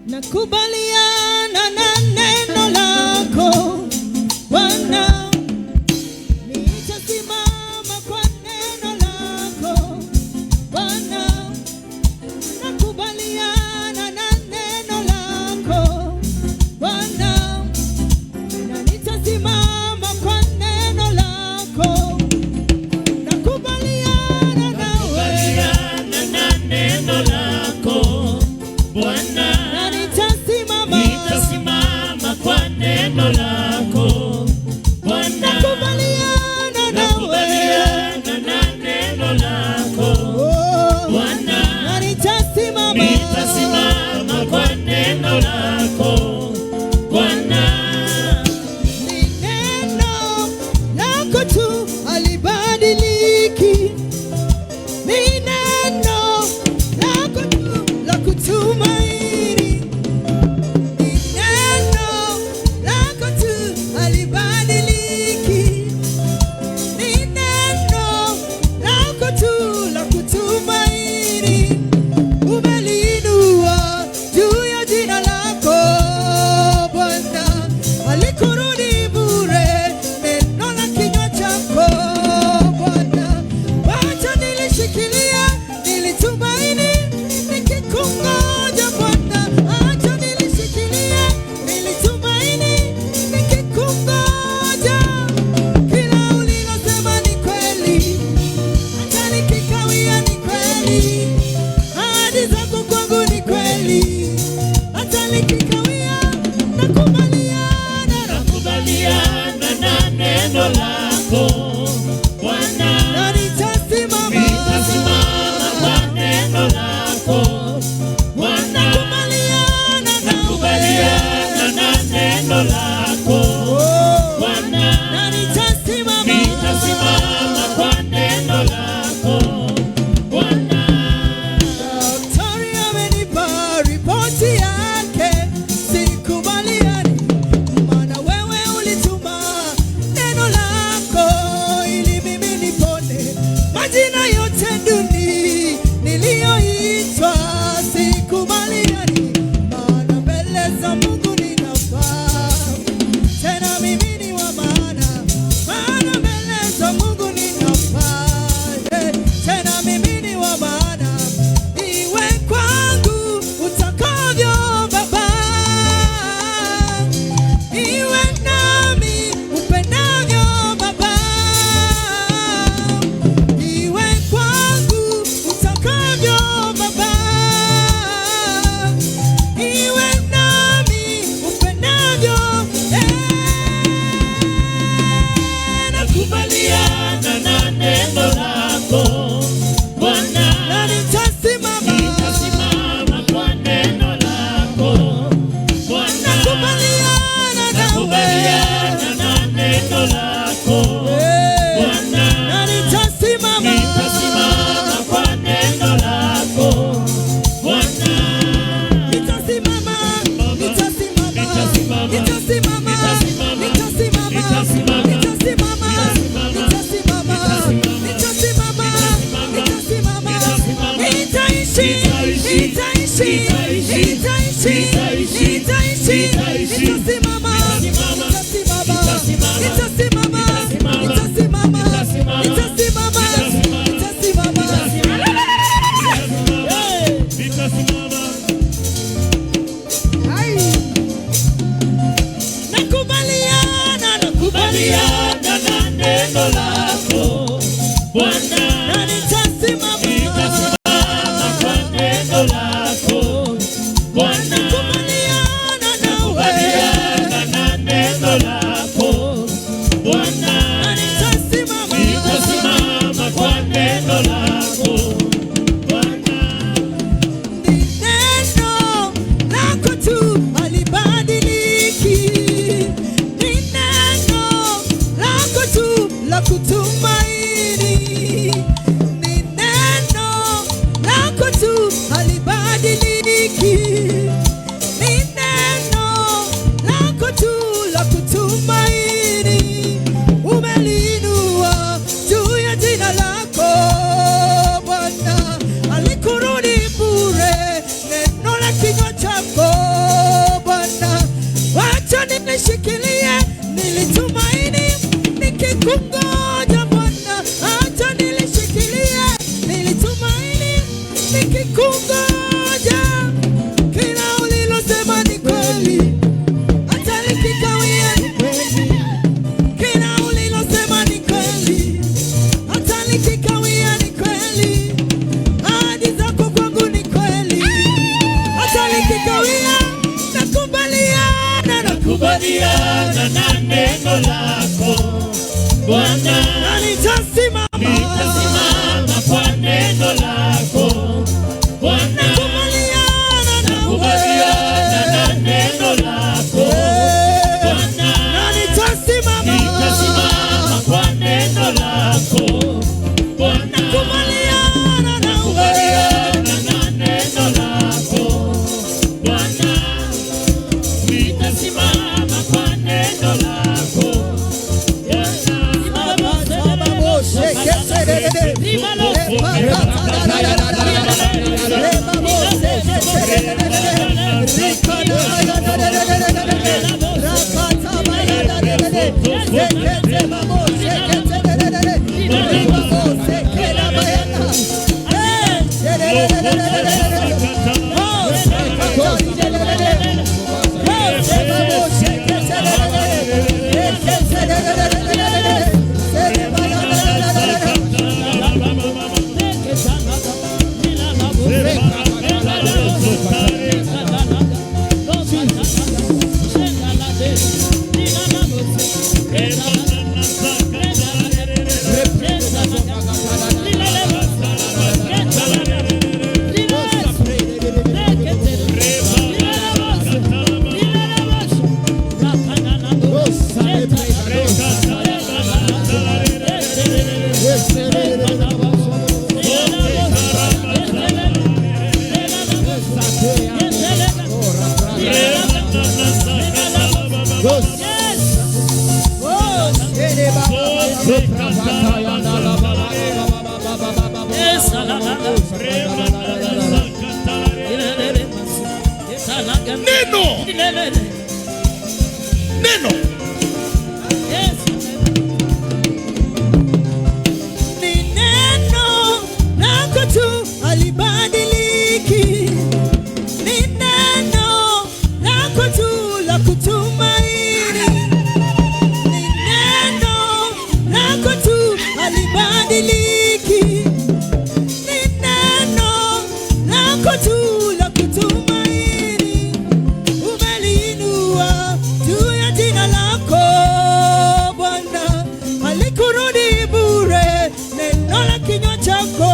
Nakubaliana na neno lako Bwana, nitasimama kwa neno lako Bwana. Nakubaliana na neno lako Bwana, na nitasimama kwa neno lako. Nakubaliana nawe na neno lako Bwana, nitasimama kwa neno lako Bwana. Nakubaliana nawe na neno lako Bwana, nitasimama kwa neno lako Bwana. Ni neno lako tu halibadiliki, ni neno lako tu la kutumaini, ni neno lako tu halibadiliki, ni neno lako tu la kutumaini. Umeliinua juu ya jina lako Bwana, halikurudi bure neno la kinywa chako Bwana. Wacha nilishikilia, nilitumaini nikikungoja Bwana. Acha nilishikilia, nilitumaini nikikungoja. Kila ulilosema ni kweli, hata nikikawia ni kweli. Ahadi zako kwangu ni kweli, hata nikikawia. Nakubaliana na neno lako Bwana, Na nitasimama kwa neno lako Bwana. Nakubaliana na neno lako Bwana, na nitasimama kwa neno lako Bwana. Daktari amenipa ripoti yake, sikubaliani, maana wewe ulituma neno lako ili mimi nipone. Majina yote duni niliyoitwa sikubaliani, maana mbele za Mungu ninafaa. Tena mimi ni wa maana, maana mbele za Mungu ninafaa. Tena mimi ni wa maana, iwe kwangu utakavyo Baba, iwe nami upendavyo Baba, iwe kwangu utakavyo Baba, iwe nami upendavyo. Nakubaliana na neno lako Bwana, Na nitasimama kwa neno lako Bwana. nakubaliana nawe, Na neno lako Bwana, na nitasimama kwa neno lako Bwana. nitasimama, nitasimama, nitasimama, nitasimama, nitasimama, nitasimama, nitasimama, nitasimama, nitaishi, nitaishi, nitaishi, nitaishi, nitasimama, nitasimama, nitasimama, nitasimama, nitasimama, Ai. Nakubaliana Na neno lako Bwana, na nitasimama kwa neno lako Bwana. nakubaliana nawe nakubaliana na neno lako Bwana, nitasimama kwa neno lako Bwana, nakubaliana na neno lako Bwana, nitasimama kwa neno lako Bwana, nakubaliana na neno lako Bwana, nitasimama kwa neno lako Neno ni neno lako tu halibadiliki, ni neno lako tu la kutumaini, ni neno lako tu halibadiliki, ni neno lako tu la kutumaini. Umeliinua juu ya jina lako Bwana, halikurudi bure neno la kinywa chako.